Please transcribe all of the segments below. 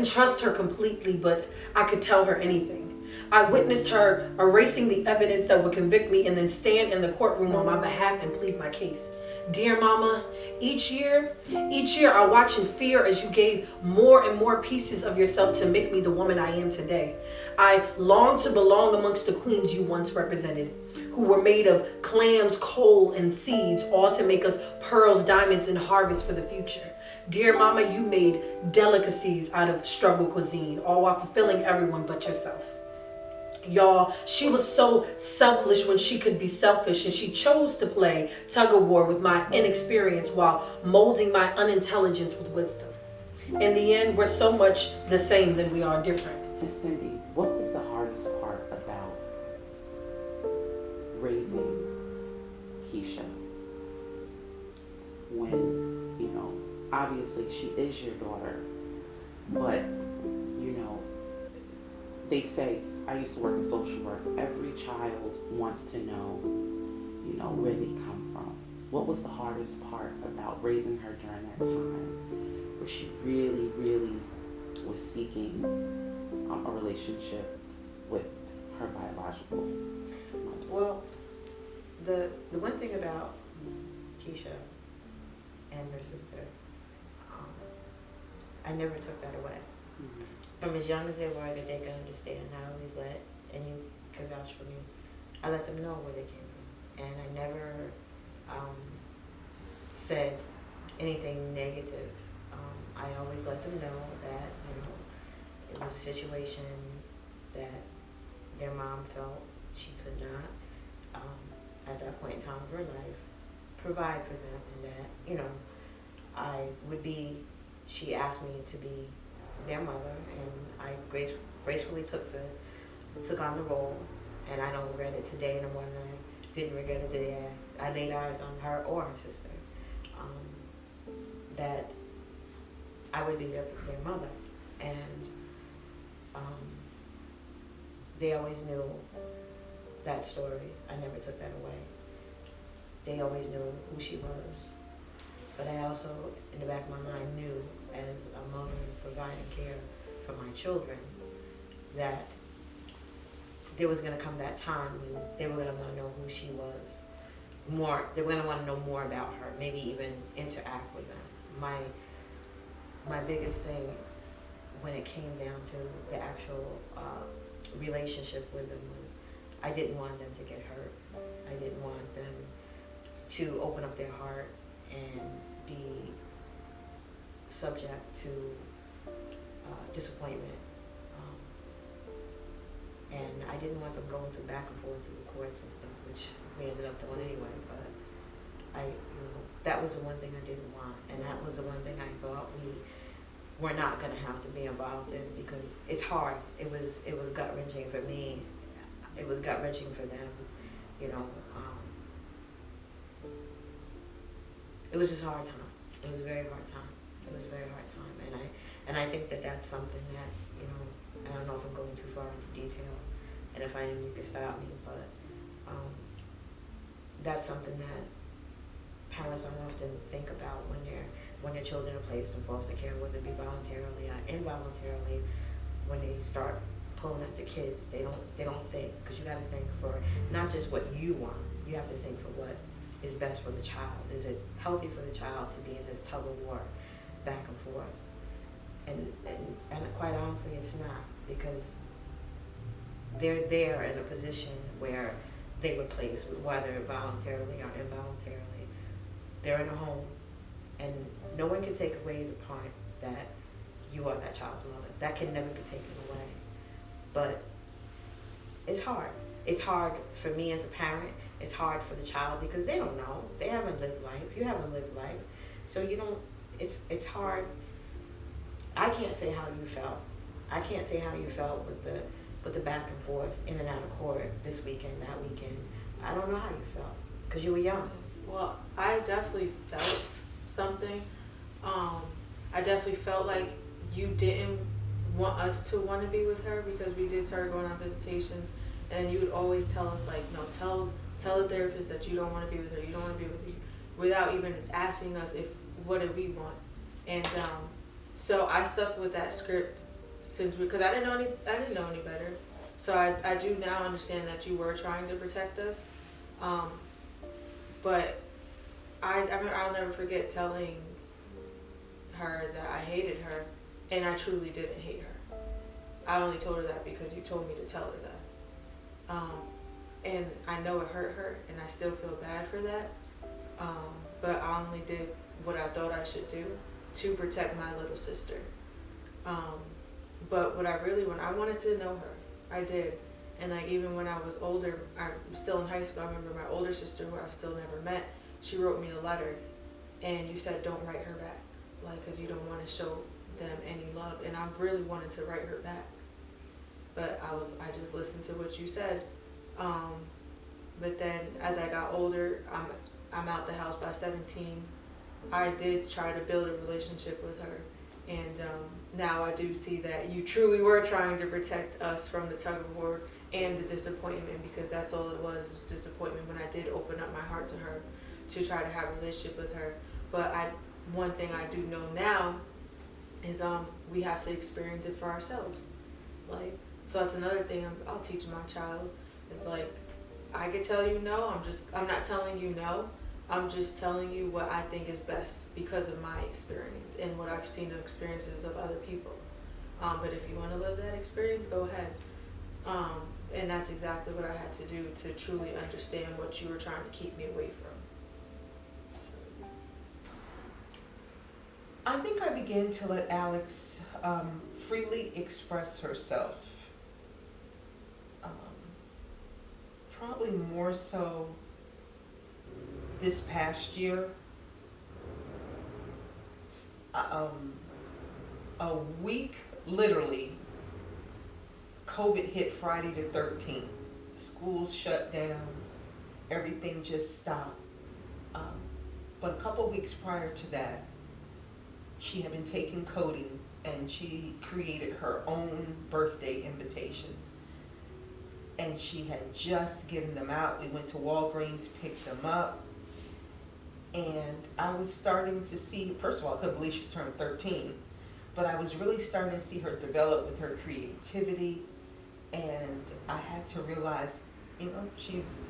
couldn't trust her completely, but I could tell her anything. I witnessed her erasing the evidence that would convict me and then stand in the courtroom on my behalf and plead my case. Dear Mama, each year I watch in fear as you gave more and more pieces of yourself to make me the woman I am today. I long to belong amongst the queens you once represented, who were made of clams, coal, and seeds, all to make us pearls, diamonds, and harvest for the future. Dear Mama, you made delicacies out of struggle cuisine, all while fulfilling everyone but yourself. Y'all, she was so selfless when she could be selfish, and she chose to play tug of war with my inexperience while molding my unintelligence with wisdom. In the end, we're so much the same than we are different. Miss Cindy, what was the hardest part about raising Keisha? When, obviously she is your daughter, but, they say, I used to work in social work, every child wants to know, where they come from. What was the hardest part about raising her during that time where she really, really was seeking a relationship with her biological mother? Well, the one thing about Keisha and her sister, I never took that away. Mm-hmm. From as young as they were, that they could understand. I always and you can vouch for me, I let them know where they came from. And I never said anything negative. I always let them know that, it was a situation that their mom felt she could not, at that point in time of her life, provide for them. And that, she asked me to be their mother, and I gracefully took on the role, and I don't regret it today no more than I didn't regret it the day I laid eyes on her or her sister. That I would be their mother, and they always knew that story. I never took that away. They always knew who she was, but I also, in the back of my mind, knew as a mother providing care for my children that there was going to come that time when they were going to want to know who she was more. They were going to want to know more about her, maybe even interact with them. My biggest thing when it came down to the actual relationship with them was I didn't want them to get hurt. I didn't want them to open up their heart and be subject to disappointment. And I didn't want them going through back and forth through the courts and stuff, which we ended up doing anyway. But that was the one thing I didn't want, and that was the one thing I thought we were not going to have to be involved in, because it's hard. It was gut wrenching for me. It was gut wrenching for them. It was just a hard time. It was a very hard time. It was a very hard time, and I think that that's something that I don't know if I'm going too far into detail, and if I am, you can stop me. But that's something that parents don't often think about when their children are placed in foster care, whether it be voluntarily or involuntarily. When they start pulling at the kids, they don't think, because you got to think for not just what you want. You have to think for what is best for the child. Is it healthy for the child to be in this tug of war, back and forth? And quite honestly, it's not, because they're there in a position where they were placed, whether voluntarily or involuntarily. They're in a home, and no one can take away the part that you are that child's mother. That can never be taken away. But it's hard. It's hard for me as a parent. It's hard for the child, because they don't know. They haven't lived life. You haven't lived life. So you don't, it's hard. I can't say how you felt. I can't say how you felt with the back and forth, in and out of court, this weekend, that weekend. I don't know how you felt, because you were young. Well, I definitely felt something. I definitely felt like you didn't want us to want to be with her, because we did start going on visitations, and you would always tell us, like, no, tell the therapist that you don't want to be with her, you don't want to be with you, without even asking us what did we want. And so I stuck with that script because I didn't know any better. So I do now understand that you were trying to protect us. But I'll never forget telling her that I hated her, and I truly didn't hate her. I only told her that because you told me to tell her that. And I know it hurt her, and I still feel bad for that. But I only did what I thought I should do to protect my little sister. But when I wanted to know her, I did. And like even when I was older, I'm still in high school, I remember my older sister, who I've still never met, she wrote me a letter, and you said don't write her back, like, because you don't want to show them any love. And I really wanted to write her back, but I just listened to what you said. But then as I got older, I'm out the house by 17. I did try to build a relationship with her, and now I do see that you truly were trying to protect us from the tug of war and the disappointment, because that's all it was disappointment when I did open up my heart to her to try to have a relationship with her. But one thing I do know now is we have to experience it for ourselves. Like, so that's another thing I'll teach my child. It's like, I could tell you no, I'm not telling you no. I'm just telling you what I think is best because of my experience and what I've seen the experiences of other people. But if you want to live that experience, go ahead. And that's exactly what I had to do to truly understand what you were trying to keep me away from. So. I think I began to let Alex freely express herself. Probably more so this past year. A week, literally, COVID hit Friday the 13th. Schools shut down. Everything just stopped. But a couple weeks prior to that, she had been taking coding, and she created her own birthday invitations. And she had just given them out. We went to Walgreens, picked them up. And I was starting to see, first of all, I couldn't believe she turned 13. But I was really starting to see her develop with her creativity. And I had to realize, she's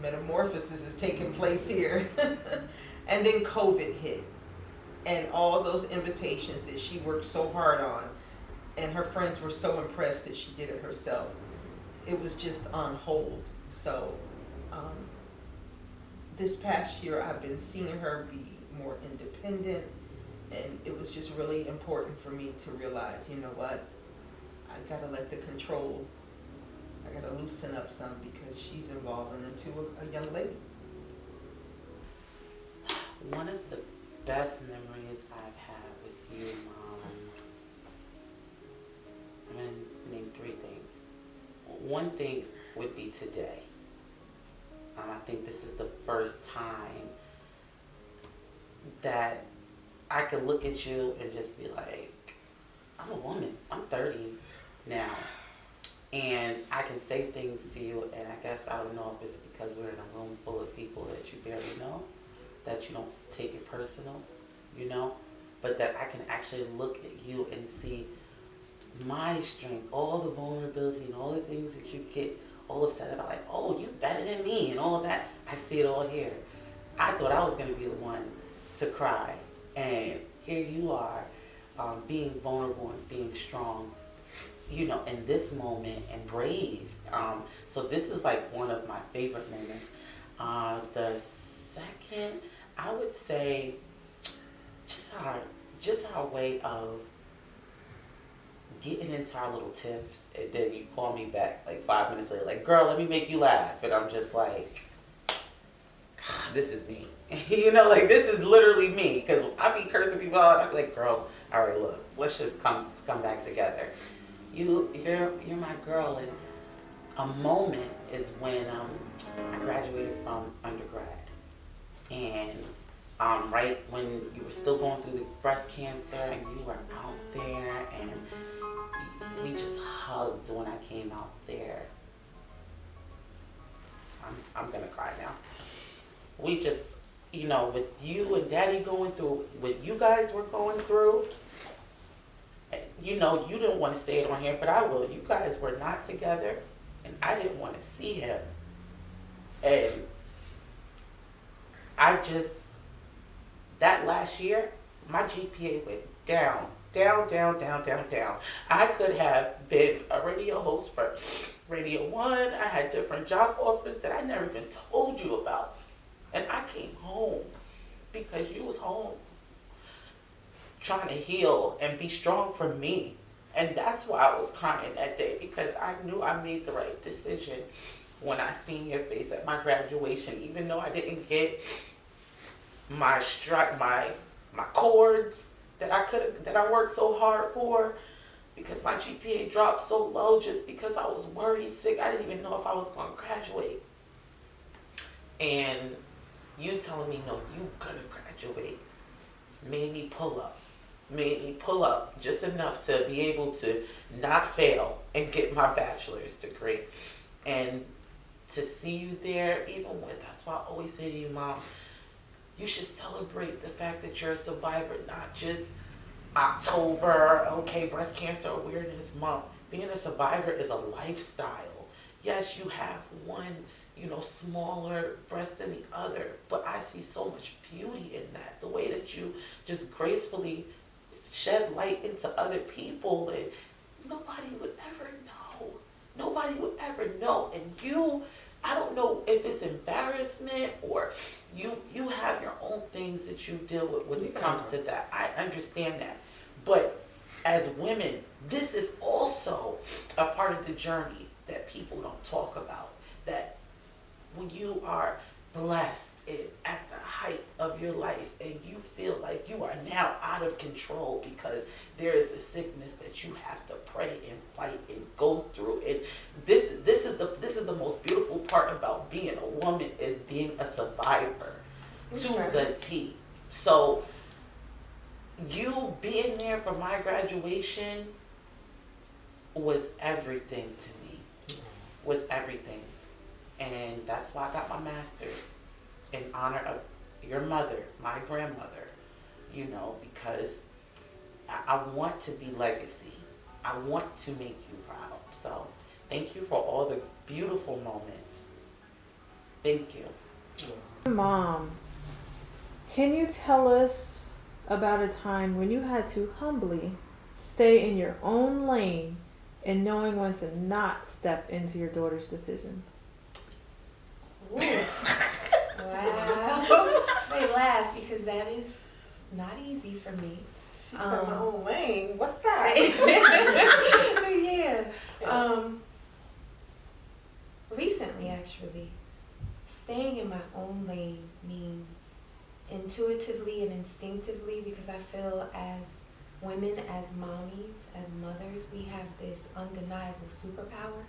metamorphosis is taking place here. And then COVID hit. And all those invitations that she worked so hard on, and her friends were so impressed that she did it herself, it was just on hold. So this past year I've been seeing her be more independent, and it was just really important for me to realize, you know what, I gotta let the control, I gotta loosen up some, because she's evolving into a young lady. One of the best memories I've had with you, Mom, I'm going to name 3 things. One thing would be today. I think this is the first time that I could look at you and just be like, I'm a woman. I'm 30 now. And I can say things to you, and I guess I don't know if it's because we're in a room full of people that you barely know, that you don't take it personal, but that I can actually look at you and see my strength, all the vulnerability and all the things that you get all upset about, like, oh, you better than me and all of that. I see it all here. I thought I was going to be the one to cry, and here you are, being vulnerable and being strong, in this moment, and brave. So this is like one of my favorite moments. The second, I would say, just our way of getting into our little tiffs, and then you call me back like 5 minutes later, like, girl, let me make you laugh, and I'm just like, God, this is me. Like, this is literally me, because I be cursing people out, and I be like, girl, all right, look, let's just come back together. You're my girl. And a moment is when I graduated from undergrad, and right when you were still going through the breast cancer, and you were out there, and we just hugged when I came out there. I'm gonna cry now. We just, with you and Daddy going through what you guys were going through, you know, you didn't want to say it on here, but I will. You guys were not together, and I didn't want to see him. And I just, that last year, my GPA went down, down, down, down, down, down. I could have been a radio host for Radio 1. I had different job offers that I never even told you about. And I came home because you was home trying to heal and be strong for me. And that's why I was crying that day, because I knew I made the right decision when I seen your face at my graduation. Even though I didn't get my my chords that I worked so hard for, because my GPA dropped so low just because I was worried, sick. I didn't even know if I was going to graduate. And you telling me, no, you gonna graduate, made me pull up just enough to be able to not fail and get my bachelor's degree. And to see you there, even with, that's why I always say to you, Mom, you should celebrate the fact that you're a survivor, not just October, okay, Breast Cancer Awareness Month. Being a survivor is a lifestyle. Yes, you have one, smaller breast than the other, but I see so much beauty in that. The way that you just gracefully shed light into other people, and nobody would ever know. Nobody would ever know. And you, I don't know if it's embarrassment or you have your own things that you deal with when it comes to that. I understand that. But as women, this is also a part of the journey that people don't talk about. That when you are blessed at the height of your life and you feel like you are now out of control because there is a sickness that you have to pray and fight and go through, and this is the most beautiful part about being a woman, is being a survivor to the T. So you being there for my graduation was everything to me, was everything. And that's why I got my master's, in honor of your mother, my grandmother, because I want to be legacy. I want to make you proud. So thank you for all the beautiful moments. Thank you. Mom, can you tell us about a time when you had to humbly stay in your own lane and knowing when to not step into your daughter's decision? Ooh. Wow. They laugh because that is not easy for me. She's in my own lane. What's that? Yeah. Recently, actually, staying in my own lane means intuitively and instinctively, because I feel as women, as mommies, as mothers, we have this undeniable superpower,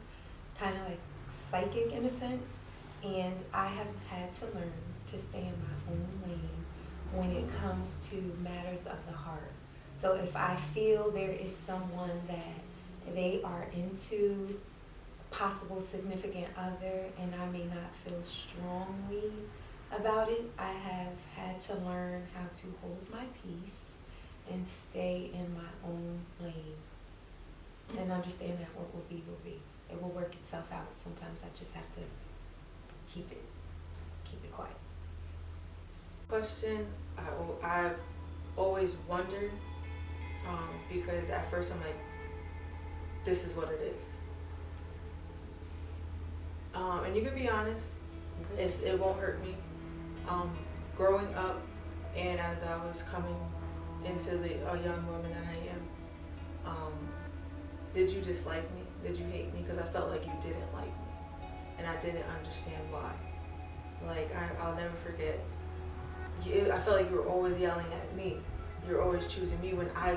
kind of like psychic in a sense. And I have had to learn to stay in my own lane when it comes to matters of the heart. So if I feel there is someone that they are into, possible significant other, and I may not feel strongly about it, I have had to learn how to hold my peace and stay in my own lane and understand that what will be will be. It will work itself out. Sometimes I just have to keep it quiet. Question, I've always wondered, because at first I'm like, this is what it is. And you can be honest, it won't hurt me. Growing up, and as I was coming into a young woman that I am, did you dislike me? Did you hate me? Because I felt like you didn't like me. And I didn't understand why. Like, I'll never forget. I felt like you were always yelling at me. You were always choosing me. When I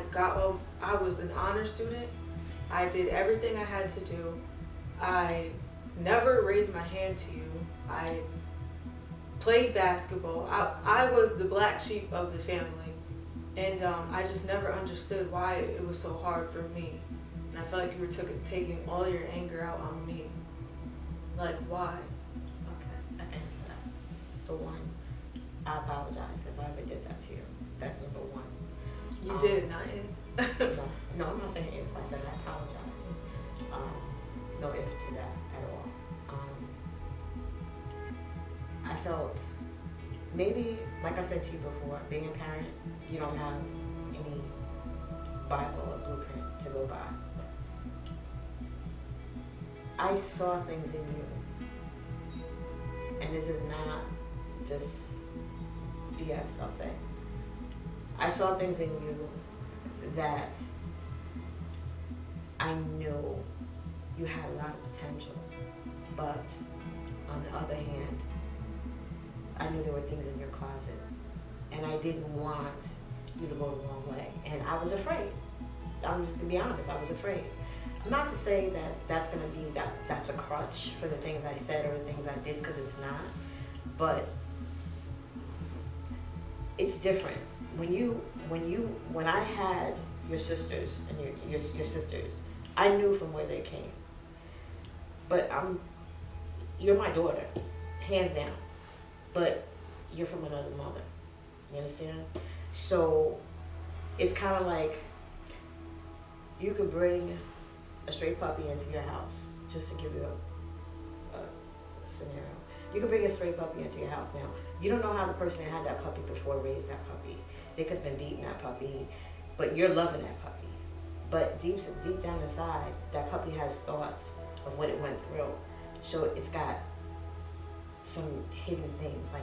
was an honor student. I did everything I had to do. I never raised my hand to you. I played basketball. I was the black sheep of the family. And I just never understood why it was so hard for me. And I felt like you were taking all your anger out on me. Like, why? Okay, I answer that. For one, I apologize if I ever did that to you. That's number one. You did, not him. No, I'm not saying if. I said I apologize. No if to that at all. I felt maybe, like I said to you before, being a parent, you don't have any Bible or blueprint to go by. I saw things in you, and this is not just BS, I'll say. I saw things in you that I knew you had a lot of potential, but on the other hand, I knew there were things in your closet, and I didn't want you to go the wrong way, and I was afraid. I'm just gonna be honest, I was afraid. Not to say that that's gonna be that's a crutch for the things I said or the things I did, because it's not, but it's different. When I had your sisters and your sisters, I knew from where they came. But you're my daughter, hands down. But you're from another mother. You understand? So it's kind of like you could bring a stray puppy into your house, just to give you a scenario. You could bring a stray puppy into your house. Now, you don't know how the person that had that puppy before raised that puppy. They could have been beating that puppy, but you're loving that puppy. But deep down inside, that puppy has thoughts of what it went through. So it's got some hidden things, like,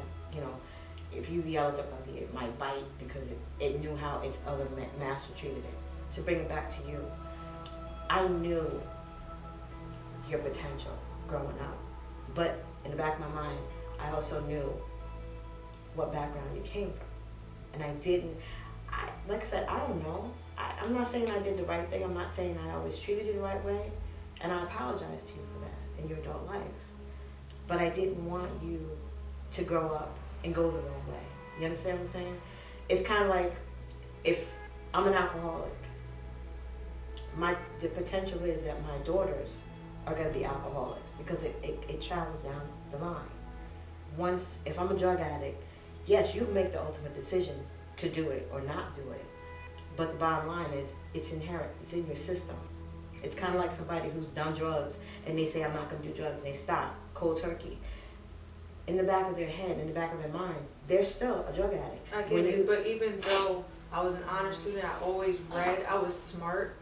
if you yell at the puppy, it might bite because it knew how its other master treated it. To bring it back to you, I knew your potential growing up, but in the back of my mind, I also knew what background you came from. And like I said, I don't know. I'm not saying I did the right thing. I'm not saying I always treated you the right way. And I apologize to you for that in your adult life. But I didn't want you to grow up and go the wrong way. You understand what I'm saying? It's kind of like if I'm an alcoholic, the potential is that my daughters are going to be alcoholics because it travels down the line. Once, if I'm a drug addict, yes, you make the ultimate decision to do it or not do it. But the bottom line is, it's inherent. It's in your system. It's kind of like somebody who's done drugs and they say, I'm not going to do drugs, and they stop cold turkey. In the back of their head, in the back of their mind, they're still a drug addict. I get it, but even though I was an honor student, I always read, I was smart.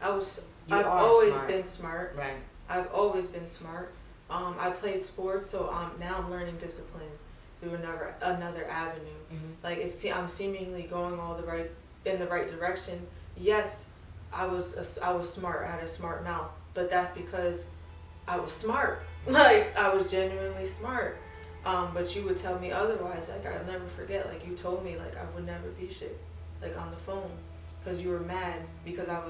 I've always been smart. Right. I've always been smart. I played sports, so now I'm learning discipline through another avenue. Mm-hmm. Like I'm seemingly going in the right direction. Yes, I was smart. I had a smart mouth, but that's because I was smart. Like I was genuinely smart. But you would tell me otherwise. Like I'll never forget. Like you told me like I would never be shit. Like on the phone, because you were mad because I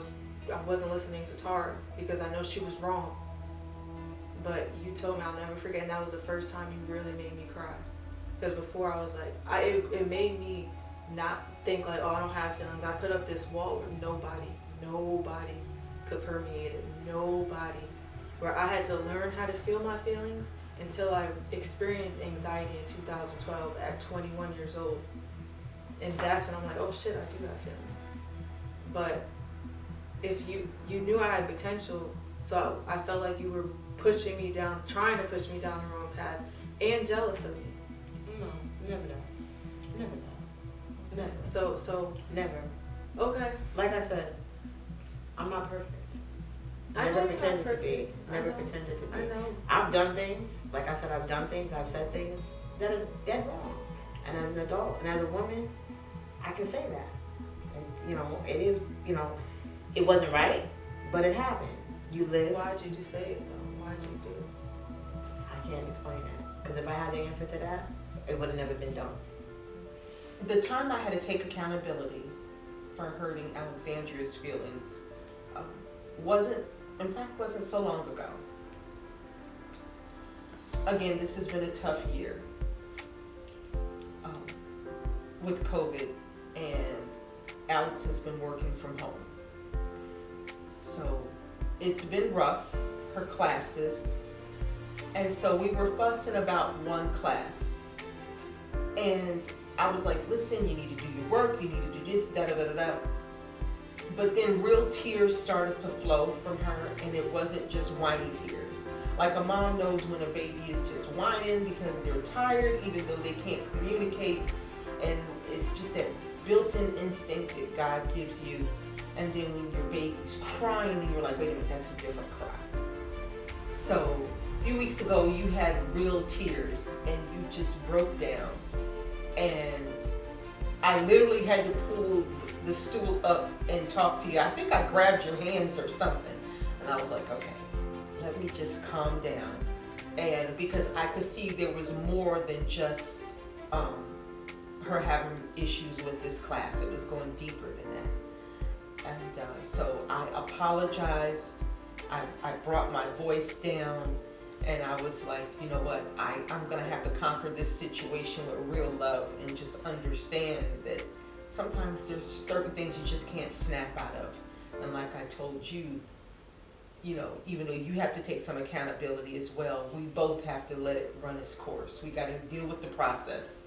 wasn't listening to Tara because I know she was wrong. But you told me I'll never forget, and that was the first time you really made me cry. Because before I was like, it made me not think like, oh, I don't have feelings. I put up this wall where nobody could permeate it. Nobody. Where I had to learn how to feel my feelings until I experienced anxiety in 2012 at 21 years old. And that's when I'm like, oh shit, I do have feelings. But if you knew I had potential, so I felt like you were trying to push me down the wrong path, and jealous of me. No, never that. Never. So Never. okay. Like I said, I'm not perfect. I Never know you're not pretended to be. perfect. Never I know. pretended to be. I know. I've done things, like I said, I've said things that are dead wrong. And as an adult and as a woman, I can say that. And, it is, it wasn't right, but it happened. You live. Why'd you just say it though? Why'd you do it? I can't explain that. Because if I had the answer to that, it would have never been done. The time I had to take accountability for hurting Alexandria's feelings wasn't so long ago. Again, this has been a tough year with COVID, and Alex has been working from home. So it's been rough, her classes, and so we were fussing about one class. And I was like, listen, you need to do your work, you need to do this, da da da da da. But then real tears started to flow from her, and it wasn't just whiny tears. Like a mom knows when a baby is just whining because they're tired, even though they can't communicate. And it's just that built-in instinct that God gives you. And then when your baby's crying, and you're like, wait a minute, that's a different cry. So a few weeks ago, you had real tears, and you just broke down. And I literally had to pull the stool up and talk to you. I think I grabbed your hands or something. And I was like, okay, let me just calm down. And because I could see there was more than just her having issues with this class. It was going deeper than that. And so I apologized. I brought my voice down. And I was like, you know what, I'm going to have to conquer this situation with real love and just understand that sometimes there's certain things you just can't snap out of. And like I told you, you know, even though you have to take some accountability as well, we both have to let it run its course. We got to deal with the process.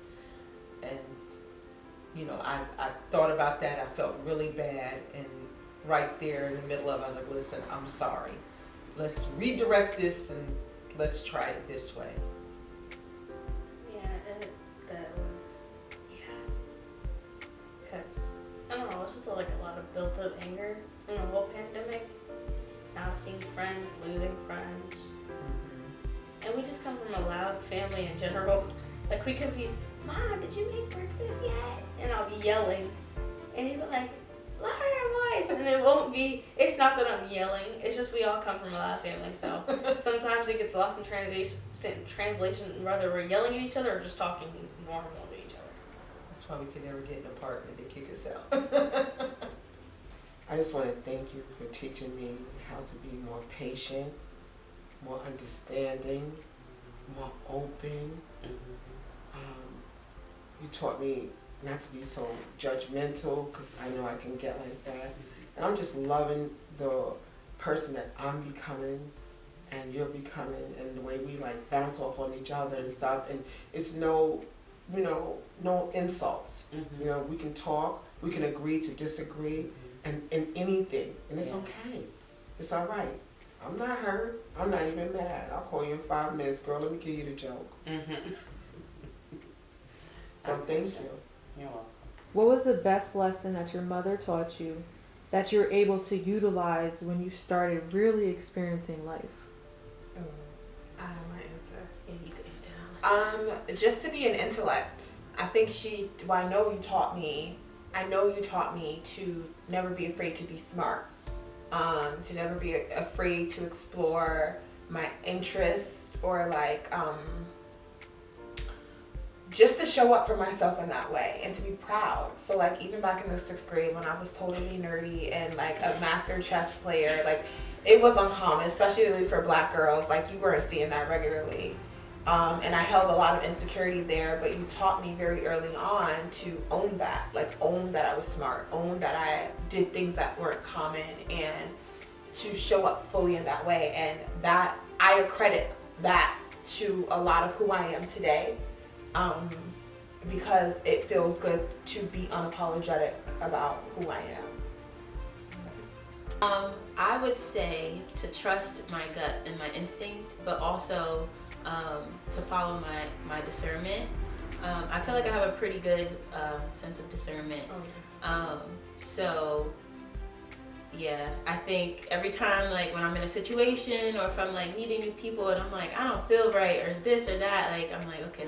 And, you know, I thought about that. I felt really bad. And right there in the middle of it, I was like, listen, I'm sorry. Let's redirect this and let's try it this way. Yeah, that was, because, I don't know, it's just like a lot of built up anger in the whole pandemic. Now seeing friends, losing friends. Mm-hmm. And we just come from a loud family in general. Like we could be, Mom, did you make breakfast yet? And I'll be yelling. And he'd be like, lower your voice. And it won't be, it's not that I'm yelling. It's just we all come from a loud family. So sometimes it gets lost in translation, whether we're yelling at each other or just talking normal to each other. That's why we could never get an apartment to kick us out. I just want to thank you for teaching me how to be more patient, more understanding, more open. You taught me not to be so judgmental, because I know I can get like that. And I'm just loving the person that I'm becoming and you're becoming, and the way we like bounce off on each other and stuff. And it's no insults. Mm-hmm. You know, we can talk, we can agree to disagree, and anything, and it's okay. It's all right. I'm not hurt. I'm not even mad. I'll call you in 5 minutes, girl. Let me give you the joke. Mm-hmm. So thank you. You're welcome. What was the best lesson that your mother taught you that you're able to utilize when you started really experiencing life? I have my answer. Yeah, you can answer. Just to be an intellect. I think I know you taught me to never be afraid to be smart. To never be afraid to explore my interests, or just to show up for myself in that way and to be proud. So like even back in the 6th grade when I was totally nerdy and like a master chess player, like it was uncommon, especially for Black girls. Like you weren't seeing that regularly. And I held a lot of insecurity there, but you taught me very early on to own that. Like own that I was smart, own that I did things that weren't common, and to show up fully in that way. And that I accredit that to a lot of who I am today. Because it feels good to be unapologetic about who I am. I would say to trust my gut and my instinct, but also to follow my discernment. I feel like I have a pretty good sense of discernment. So yeah, I think every time like when I'm in a situation or if I'm like meeting new people and I'm like, I don't feel right or this or that, like I'm like, okay,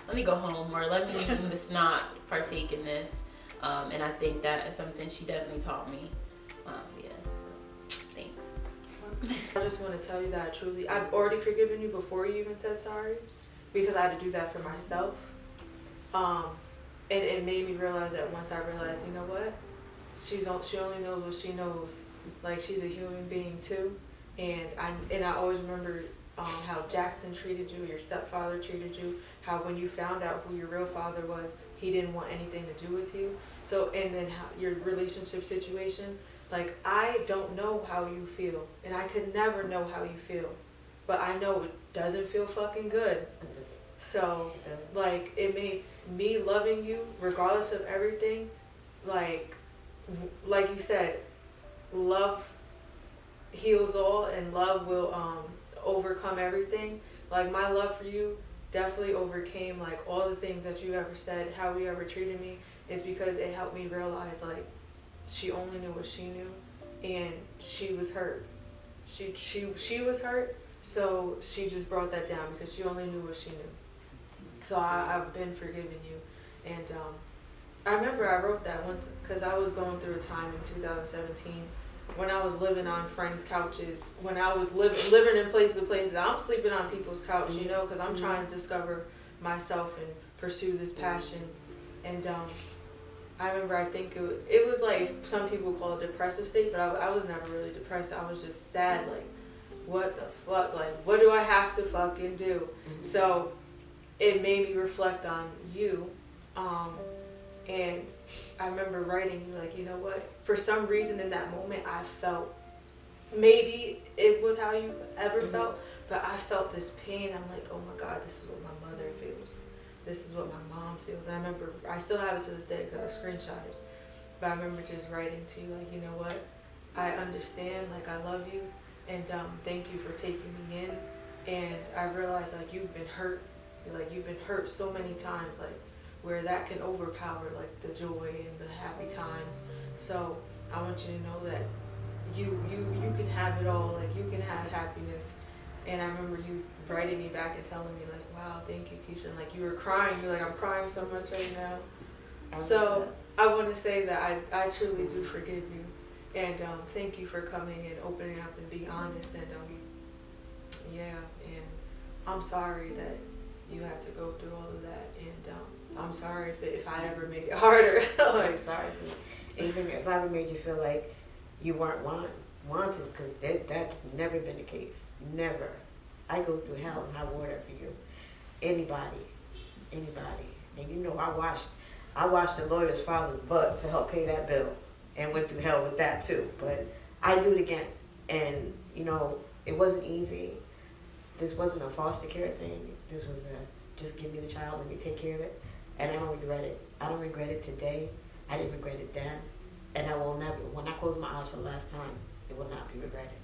let me go home, or let me just not partake in this. And I think that is something she definitely taught me. Yeah, so thanks. I just want to tell you that I've already forgiven you before you even said sorry, because I had to do that for myself. And it made me realize that once I realized, you know what? She only knows what she knows. Like she's a human being too, and I always remember how Jackson treated you, your stepfather treated you. How when you found out who your real father was, he didn't want anything to do with you. So and then how your relationship situation. Like I don't know how you feel, and I could never know how you feel, but I know it doesn't feel fucking good. So like it made me loving you regardless of everything, like you said, love heals all and love will overcome everything. Like my love for you definitely overcame like all the things that you ever said, how you ever treated me, is because it helped me realize like she only knew what she knew, and she was hurt. She was hurt, so she just brought that down because she only knew what she knew. So I've been forgiving you, and I remember I wrote that once because I was going through a time in 2017 when I was living on friends' couches, when I was living in places. I'm sleeping on people's couch, you know, because I'm trying to discover myself and pursue this passion. And I remember, I think it was like some people call it a depressive state, but I was never really depressed. I was just sad, like, what the fuck? Like, what do I have to fucking do? So it made me reflect on you. And I remember writing you, like, you know what? For some reason in that moment, I felt, maybe it was how you ever felt, but I felt this pain. I'm like, oh my God, this is what my mother feels. This is what my mom feels. And I remember, I still have it to this day because I screenshot it. But I remember just writing to you, like, you know what? I understand, like, I love you, and thank you for taking me in. And I realized, like, you've been hurt. Like, you've been hurt so many times, like, where that can overpower, like, the joy and the happy times. So I want you to know that you can have it all. Like, you can have happiness. And I remember you writing me back and telling me, like, wow, thank you, Keisha. And, like, you were crying. You're like, I'm crying so much right now. So I want to say that I truly do forgive you. And thank you for coming and opening up and being honest. And yeah, and I'm sorry that you had to go through all of that. And I'm sorry if I ever made it harder. I'm sorry. Even if I ever made you feel like you weren't wanted, because that's never been the case. Never. I go through hell and high water for you. Anybody. And you know, I washed the lawyer's father's butt to help pay that bill, and went through hell with that too. But I do it again. And you know, it wasn't easy. This wasn't a foster care thing. This was just give me the child, let me take care of it. And I don't regret it. I don't regret it today. I didn't regret it then. And I will never, when I close my eyes for the last time, it will not be regretted.